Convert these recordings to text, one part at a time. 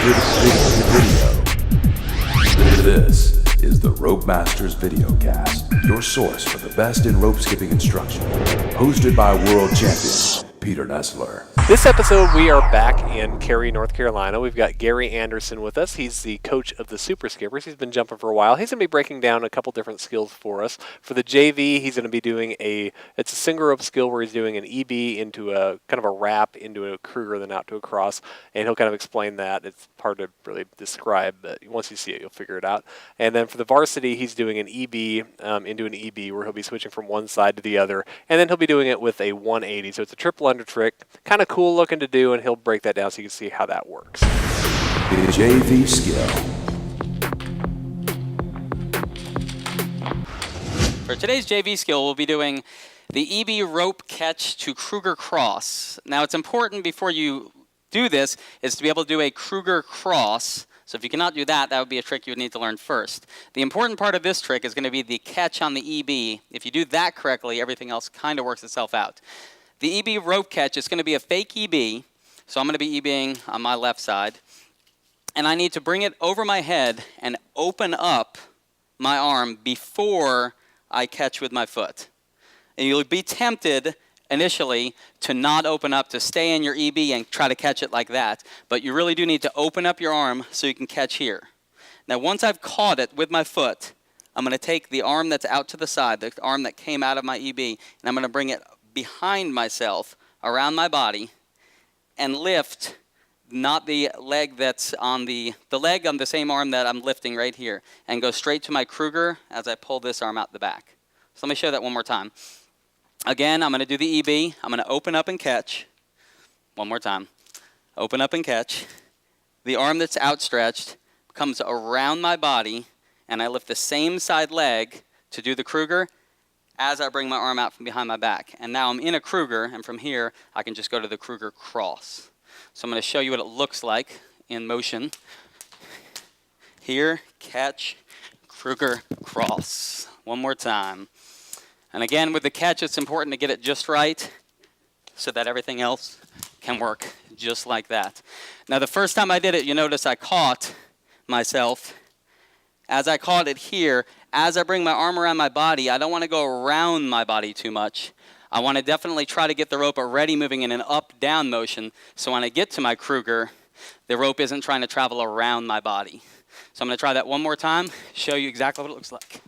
video. This is the Rope Masters videoKast, your source for the best in rope skipping instruction. Hosted by world champion Peter Nessler. This episode, we are back in Cary, North Carolina. We've got Gary Anderson with us. He's the coach of the Super Skippers. He's been jumping for a while. He's going to be breaking down a couple different skills for us. For the JV, he's going to be doing it's a single rope skill where he's doing an EB into a kind of a wrap into a Krueger, then out to a cross, and he'll kind of explain that. It's hard to really describe, but once you see it, you'll figure it out. And then for the varsity, he's doing an EB into an EB where he'll be switching from one side to the other, and then he'll be doing it with a 180. So it's a triple under trick, kind of cool looking to do, and he'll break that down so you can see how that works. JV skill. For today's JV skill, we'll be doing the EB rope catch to Krueger cross. Now, it's important before you do this is to be able to do a Krueger cross. So if you cannot do that, that would be a trick you would need to learn first. The important part of this trick is going to be the catch on the EB. If you do that correctly, everything else kind of works itself out. The EB rope catch is going to be a fake EB, so I'm going to be EBing on my left side. And I need to bring it over my head and open up my arm before I catch with my foot. And you'll be tempted initially to not open up, to stay in your EB and try to catch it like that. But you really do need to open up your arm so you can catch here. Now once I've caught it with my foot, I'm going to take the arm that's out to the side, the arm that came out of my EB, and I'm going to bring it behind myself, around my body, and lift not the leg that's on the leg on the same arm that I'm lifting right here, and go straight to my Krueger as I pull this arm out the back. So let me show that one more time. Again, I'm going to do the EB. I'm going to open up and catch. One more time. Open up and catch. The arm that's outstretched comes around my body, and I lift the same side leg to do the Krueger as I bring my arm out from behind my back. And now I'm in a Krueger, and from here, I can just go to the Krueger cross. So I'm going to show you what it looks like in motion. Here, catch, Krueger cross. One more time. And again, with the catch, it's important to get it just right so that everything else can work just like that. Now, the first time I did it, you notice I caught myself. As I caught it here, as I bring my arm around my body, I don't want to go around my body too much. I want to definitely try to get the rope already moving in an up-down motion, so when I get to my Krueger, the rope isn't trying to travel around my body. So I'm going to try that one more time, show you exactly what it looks like.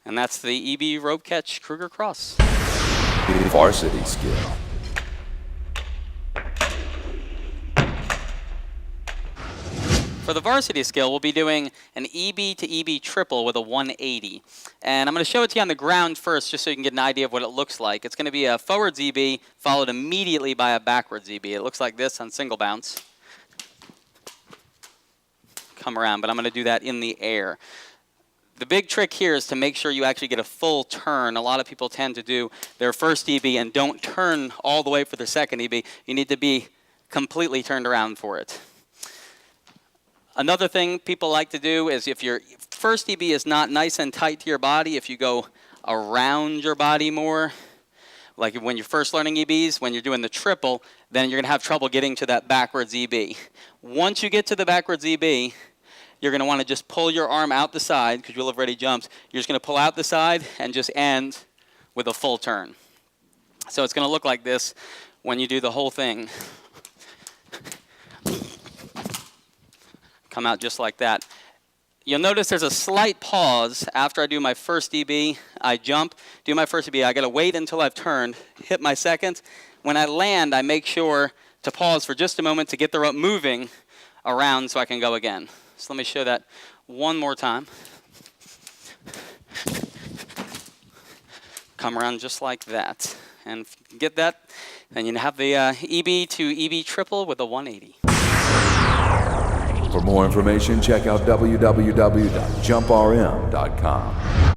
And that's the EB rope catch Krueger cross. Varsity skill. For the varsity skill, we'll be doing an EB to EB triple with a 180. And I'm going to show it to you on the ground first just so you can get an idea of what it looks like. It's going to be a forwards EB followed immediately by a backwards EB. It looks like this on single bounce. Come around, but I'm going to do that in the air. The big trick here is to make sure you actually get a full turn. A lot of people tend to do their first EB and don't turn all the way for their second EB. You need to be completely turned around for it. Another thing people like to do is if your first EB is not nice and tight to your body, if you go around your body more, like when you're first learning EBs, when you're doing the triple, then you're going to have trouble getting to that backwards EB. Once you get to the backwards EB, you're going to want to just pull your arm out the side because you'll have already jumped. You're just going to pull out the side and just end with a full turn. So it's going to look like this when you do the whole thing. Come out just like that. You'll notice there's a slight pause after I do my first EB. I jump, do my first EB. I got to wait until I've turned, hit my second. When I land, I make sure to pause for just a moment to get the rope moving around so I can go again. So let me show that one more time. Come around just like that. And if you can get that, then you have the EB to EB triple with a 180. For more information, check out www.jumprm.com.